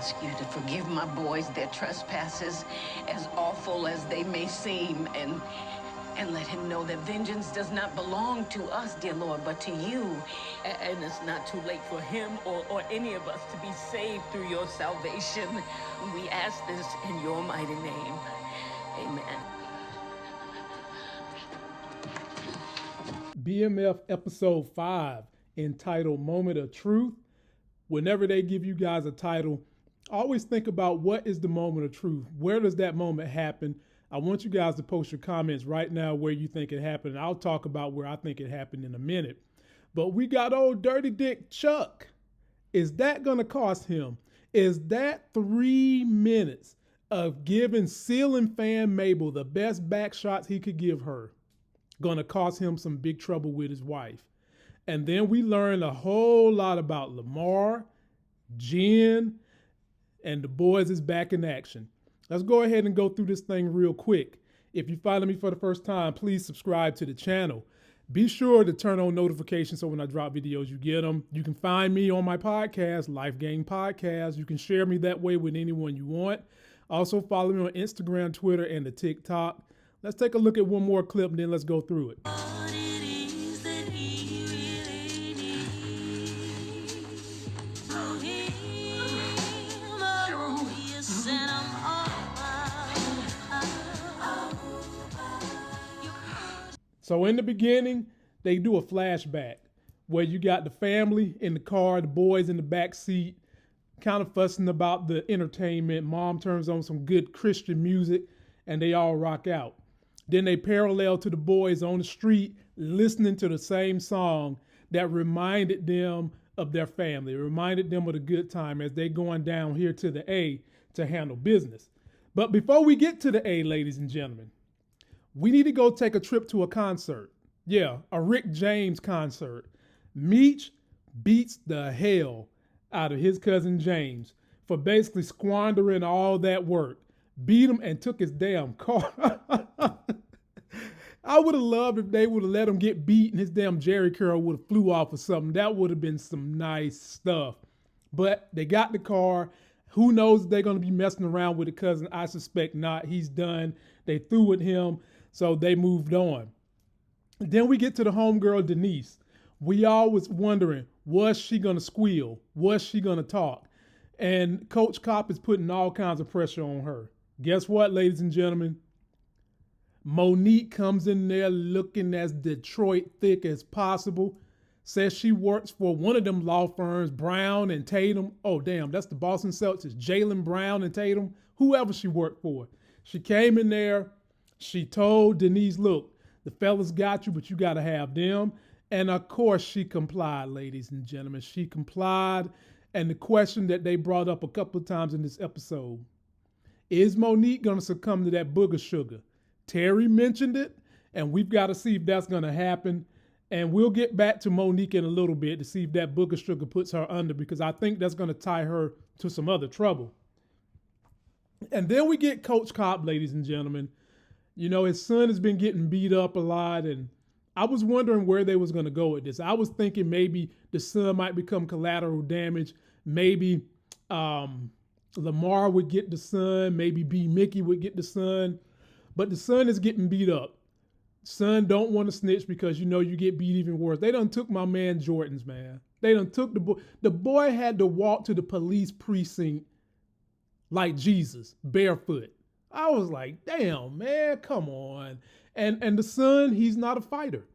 ask you to forgive my boys their trespasses, as awful as they may seem, and let him know that vengeance does not belong to us, dear Lord, but to you. And it's not too late for him or any of us to be saved through your salvation. We ask this in your mighty name. Amen. BMF episode 5, entitled Moment of Truth. Whenever they give you guys a title, always think about what is the moment of truth. Where does that moment happen? I want you guys to post your comments right now where you think it happened. I'll talk about where I think it happened in a minute. But we got old Dirty Dick Chuck. Is that going to cost him? Is that 3 minutes of giving ceiling fan Mabel the best back shots he could give her going to cost him some big trouble with his wife? And then we learn a whole lot about Lamar, Jen, and the boys is back in action. Let's go ahead and go through this thing real quick. If you follow me for the first time, please subscribe to the channel. Be sure to turn on notifications so when I drop videos, you get them. You can find me on my podcast, Life Game Podcast. You can share me that way with anyone you want. Also follow me on Instagram, Twitter, and the TikTok. Let's take a look at one more clip and then let's go through it. So in the beginning, they do a flashback where you got the family in the car, the boys in the back seat, kind of fussing about the entertainment. Mom turns on some good Christian music and they all rock out. Then they parallel to the boys on the street listening to the same song that reminded them of their family, reminded them of the good time as they going down here to the A to handle business. But before we get to the A, ladies and gentlemen, we need to go take a trip to a concert. Yeah, a Rick James concert. Meech beats the hell out of his cousin James for basically squandering all that work. Beat him and took his damn car. I would have loved if they would have let him get beat and his damn Jerry curl would have flew off or something. That would have been some nice stuff. But they got the car. Who knows if they're going to be messing around with the cousin? I suspect not. He's done. They threw with him. So they moved on. Then we get to the homegirl, Denise. We all was wondering, was she going to squeal? Was she going to talk? And Coach Cop is putting all kinds of pressure on her. Guess what, ladies and gentlemen? Monique comes in there looking as Detroit thick as possible. Says she works for one of them law firms, Brown and Tatum. Oh, damn, that's the Boston Celtics. Jaylen Brown and Tatum, whoever she worked for. She came in there. She told Denise, look, the fellas got you, but you got to have them. And of course, she complied, ladies and gentlemen. She complied. And the question that they brought up a couple of times in this episode, is Monique going to succumb to that booger sugar? Terry mentioned it, and we've got to see if that's going to happen. And we'll get back to Monique in a little bit to see if that booger sugar puts her under, because I think that's going to tie her to some other trouble. And then we get Coach Cop, ladies and gentlemen. You know, his son has been getting beat up a lot, and I was wondering where they was going to go with this. I was thinking maybe the son might become collateral damage. Maybe Lamar would get the son. Maybe B. Mickey would get the son. But the son is getting beat up. Son don't want to snitch because, you know, you get beat even worse. They done took my man Jordan's, man. They done took the boy. The boy had to walk to the police precinct like Jesus, barefoot. I was like, damn, man, come on. And the son, he's not a fighter.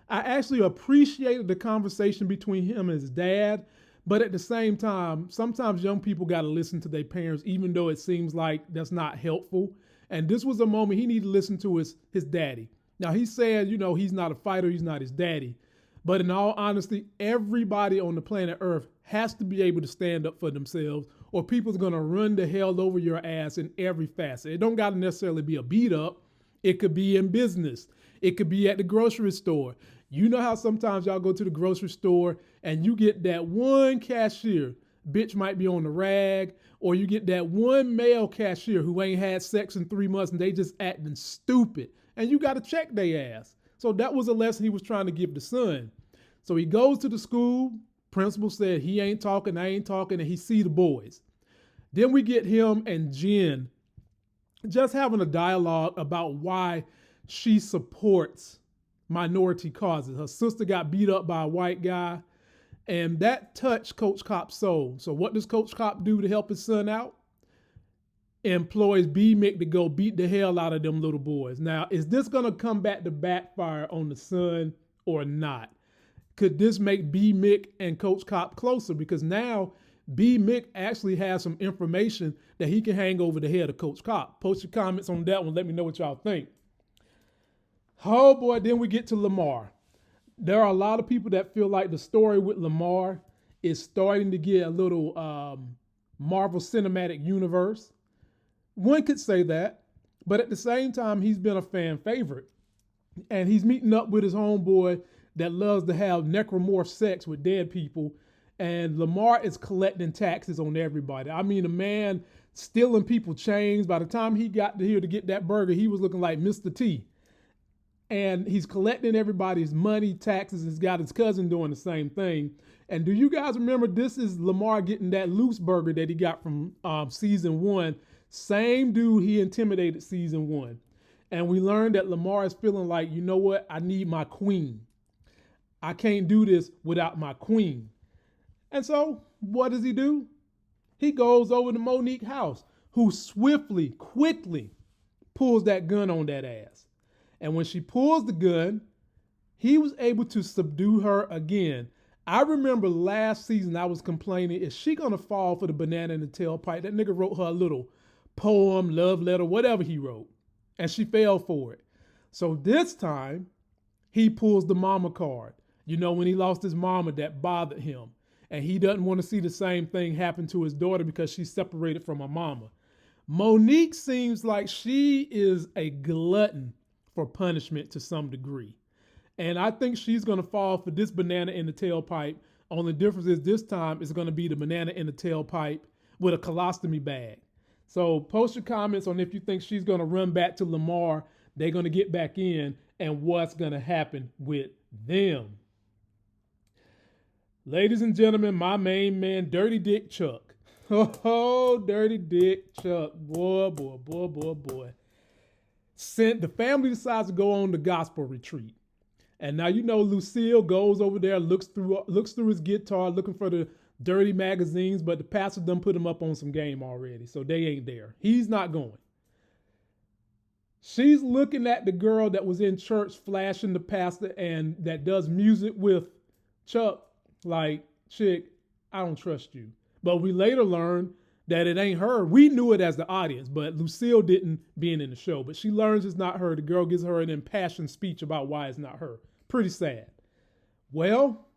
I actually appreciated the conversation between him and his dad, but at the same time, sometimes young people got to listen to their parents, even though it seems like that's not helpful. And this was a moment he needed to listen to his daddy. Now, he said, you know, he's not a fighter, he's not his daddy. But in all honesty, everybody on the planet Earth has to be able to stand up for themselves, or people's going to run the hell over your ass in every facet. It don't got to necessarily be a beat up. It could be in business. It could be at the grocery store. You know how sometimes y'all go to the grocery store and you get that one cashier, bitch might be on the rag, or you get that one male cashier who ain't had sex in 3 months and they just acting stupid. And you got to check their ass. So that was a lesson he was trying to give the son. So he goes to the school. Principal said he ain't talking, I ain't talking, and he see the boys. Then we get him and Jen just having a dialogue about why she supports minority causes. Her sister got beat up by a white guy, and that touched Coach Cop's soul. So what does Coach Cop do to help his son out? Employs B. Mick to go beat the hell out of them little boys. Now, is this going to come back to backfire on the son or not? Could this make B. Mick and Coach Cop closer? Because now B. Mick actually has some information that he can hang over the head of Coach Cop. Post your comments on that one. Let me know what y'all think. Oh boy, then we get to Lamar. There are a lot of people that feel like the story with Lamar is starting to get a little Marvel Cinematic Universe. One could say that, but at the same time, he's been a fan favorite. And he's meeting up with his homeboy that loves to have necromorph sex with dead people. And Lamar is collecting taxes on everybody. I mean, a man stealing people chains. By the time he got to here to get that burger, he was looking like Mr. T. And he's collecting everybody's money, taxes. He's got his cousin doing the same thing. And do you guys remember, this is Lamar getting that loose burger that he got from season 1. Same dude he intimidated season 1. And we learned that Lamar is feeling like, you know what? I need my queen. I can't do this without my queen. And so what does he do? He goes over to Monique's house, who swiftly, quickly pulls that gun on that ass. And when she pulls the gun, he was able to subdue her again. I remember last season I was complaining, is she going to fall for the banana in the tailpipe? That nigga wrote her a little poem, love letter, whatever he wrote. And she fell for it. So this time, he pulls the mama card. You know, when he lost his mama, that bothered him. And he doesn't want to see the same thing happen to his daughter because she's separated from her mama. Monique seems like she is a glutton for punishment to some degree. And I think she's going to fall for this banana in the tailpipe. Only difference is this time it's going to be the banana in the tailpipe with a colostomy bag. So post your comments on if you think she's going to run back to Lamar, they're going to get back in, and what's going to happen with them. Ladies and gentlemen, my main man, Dirty Dick Chuck. Oh, Dirty Dick Chuck. Boy. The family decides to go on the gospel retreat. And now, you know, Lucille goes over there, looks through his guitar, looking for the dirty magazines, but the pastor done put him up on some game already, so they ain't there. He's not going. She's looking at the girl that was in church flashing the pastor and that does music with Chuck, like, chick, I don't trust you. But we later learn that it ain't her. We knew it as the audience, but Lucille didn't, being in the show. But she learns it's not her. The girl gives her an impassioned speech about why it's not her. Pretty sad. Well,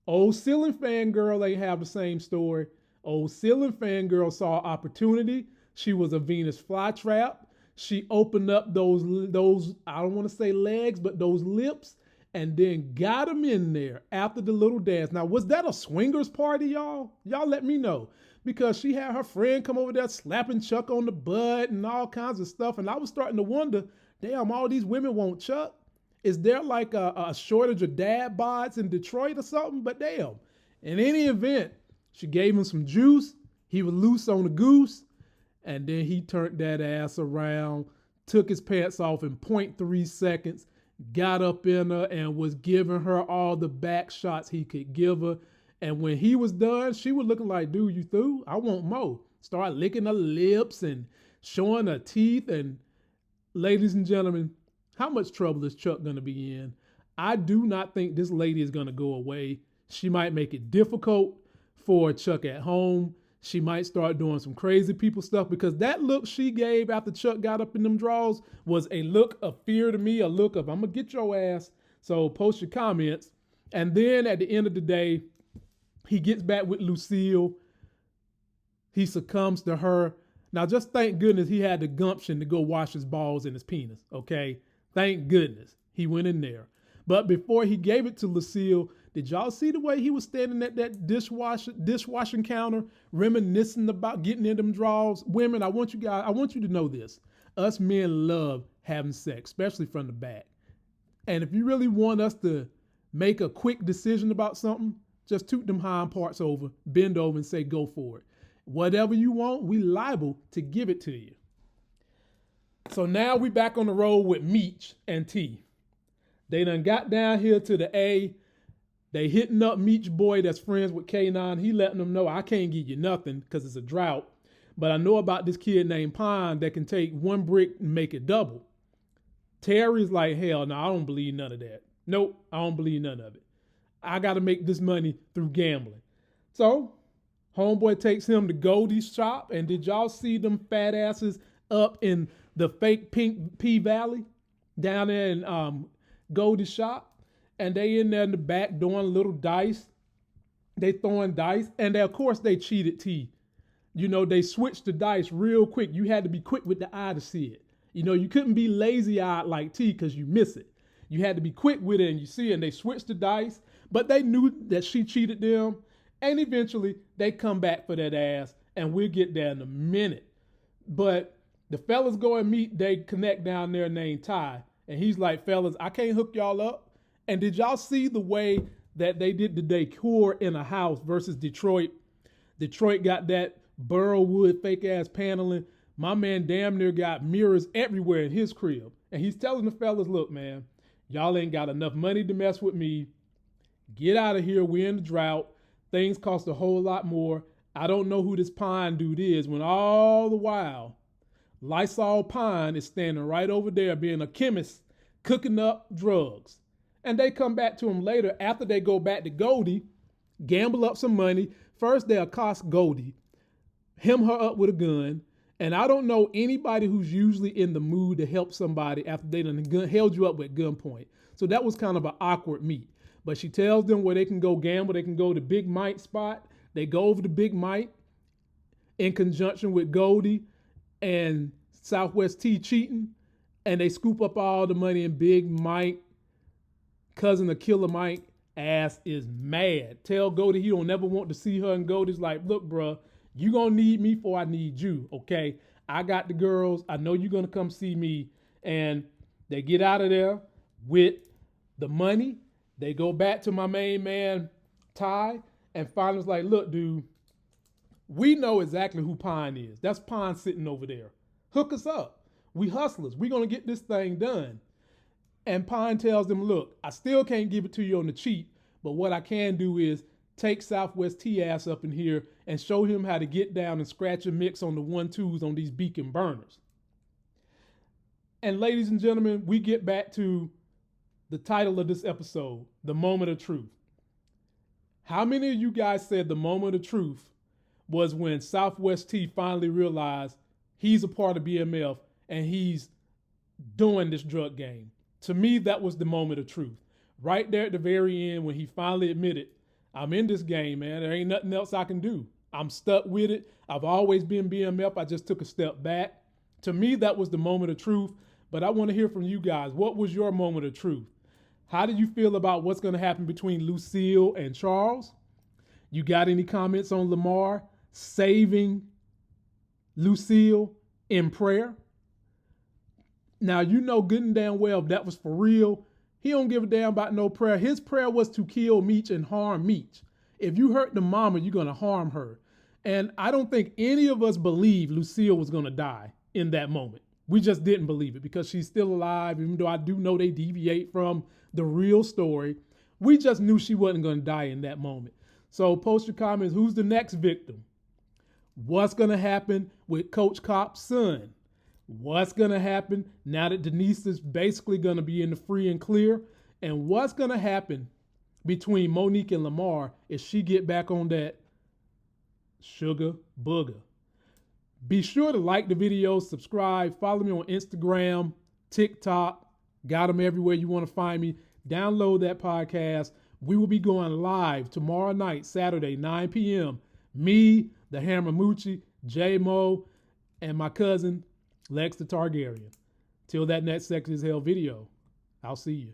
old ceiling fangirl ain't have the same story. Old ceiling fangirl saw opportunity. She was a Venus flytrap. She opened up those I don't want to say legs, but those lips, and then got them in there after the little dance. Now, was that a swingers party, y'all? Y'all let me know. Because she had her friend come over there slapping Chuck on the butt and all kinds of stuff. And I was starting to wonder, damn, all these women want Chuck? Is there like a shortage of dad bods in Detroit or something? But damn, in any event, she gave him some juice. He was loose on the goose. And then he turned that ass around, took his pants off in 0.3 seconds, got up in her and was giving her all the back shots he could give her. And when he was done, she was looking like, dude, you through? I want more. Start licking her lips and showing her teeth. And ladies and gentlemen, how much trouble is Chuck going to be in? I do not think this lady is going to go away. She might make it difficult for Chuck at home. She might start doing some crazy people stuff, because that look she gave after Chuck got up in them drawers was a look of fear to me, a look of, I'm going to get your ass. So post your comments. And then at the end of the day, he gets back with Lucille. He succumbs to her. Now, just thank goodness he had the gumption to go wash his balls and his penis, okay? Thank goodness he went in there. But before he gave it to Lucille, did y'all see the way he was standing at that dishwashing counter, reminiscing about getting in them drawers? Women, I want you to know this. Us men love having sex, especially from the back. And if you really want us to make a quick decision about something, just toot them hind parts over, bend over and say, go for it. Whatever you want, we liable to give it to you. So now we back on the road with Meech and T. They done got down here to the A. They hitting up Meech boy that's friends with K9. He letting them know, I can't give you nothing because it's a drought. But I know about this kid named Pine that can take one brick and make it double. Terry's like, hell no, I don't believe none of that. Nope, I don't believe none of it. I got to make this money through gambling. So homeboy takes him to Goldie's shop. And did y'all see them fat asses up in the fake pink P Valley down there in Goldie's shop? And they in there in the back doing little dice. They throwing dice. And of course they cheated T. You know, they switched the dice real quick. You had to be quick with the eye to see it. You know, you couldn't be lazy-eyed like T because you miss it. You had to be quick with it and you see it. And they switched the dice. But they knew that she cheated them. And eventually they come back for that ass. And we'll get there in a minute. But the fellas go and meet. They connect down there named Ty. And he's like, fellas, I can't hook y'all up. And did y'all see the way that they did the decor in a house versus Detroit? Detroit got that Burrowwood fake ass paneling. My man damn near got mirrors everywhere in his crib. And he's telling the fellas, look, man, y'all ain't got enough money to mess with me. Get out of here. We're in the drought. Things cost a whole lot more. I don't know who this Pine dude is, when all the while Lysol Pine is standing right over there being a chemist cooking up drugs. And they come back to him later after they go back to Goldie, gamble up some money. First, they accost Goldie, hem her up with a gun. And I don't know anybody who's usually in the mood to help somebody after they done held you up with gunpoint. So that was kind of an awkward meet. But she tells them where they can go gamble. They can go to Big Mike spot. They go over to Big Mike in conjunction with Goldie and Southwest T cheating. And they scoop up all the money in Big Mike. Cousin of Killer Mike ass is mad. Tell Goldie he don't never want to see her, and Goldie's like, look, bruh, you gonna need me before I need you, okay? I got the girls. I know you're gonna come see me. And they get out of there with the money. They go back to my main man, Ty, and finally's like, look, dude, we know exactly who Pine is. That's Pine sitting over there. Hook us up. We hustlers. We're gonna get this thing done. And Pine tells them, look, I still can't give it to you on the cheap, but what I can do is take Southwest T ass up in here and show him how to get down and scratch and mix on the 1-2s on these beacon burners. And ladies and gentlemen, we get back to the title of this episode, The Moment of Truth. How many of you guys said the moment of truth was when Southwest T finally realized he's a part of BMF and he's doing this drug game? To me, that was the moment of truth. Right there at the very end when he finally admitted, I'm in this game, man. There ain't nothing else I can do. I'm stuck with it. I've always been BMF. I just took a step back. To me, that was the moment of truth. But I want to hear from you guys. What was your moment of truth? How do you feel about what's going to happen between Lucille and Charles? You got any comments on Lamar saving Lucille in prayer? Now, you know good and damn well if that was for real, he don't give a damn about no prayer. His prayer was to kill Meech and harm Meech. If you hurt the mama, you're going to harm her. And I don't think any of us believed Lucille was going to die in that moment. We just didn't believe it because she's still alive, even though I do know they deviate from the real story. We just knew she wasn't going to die in that moment. So post your comments. Who's the next victim? What's going to happen with Coach Cop's son? What's going to happen now that Denise is basically going to be in the free and clear? And what's going to happen between Monique and Lamar if she get back on that sugar booger? Be sure to like the video, subscribe, follow me on Instagram, TikTok, got them everywhere you want to find me. Download that podcast. We will be going live tomorrow night, Saturday, 9 p.m. Me, the Hammer Moochie, J-Mo, and my cousin, Lex the Targaryen. Till that next Sex is Hell video, I'll see you.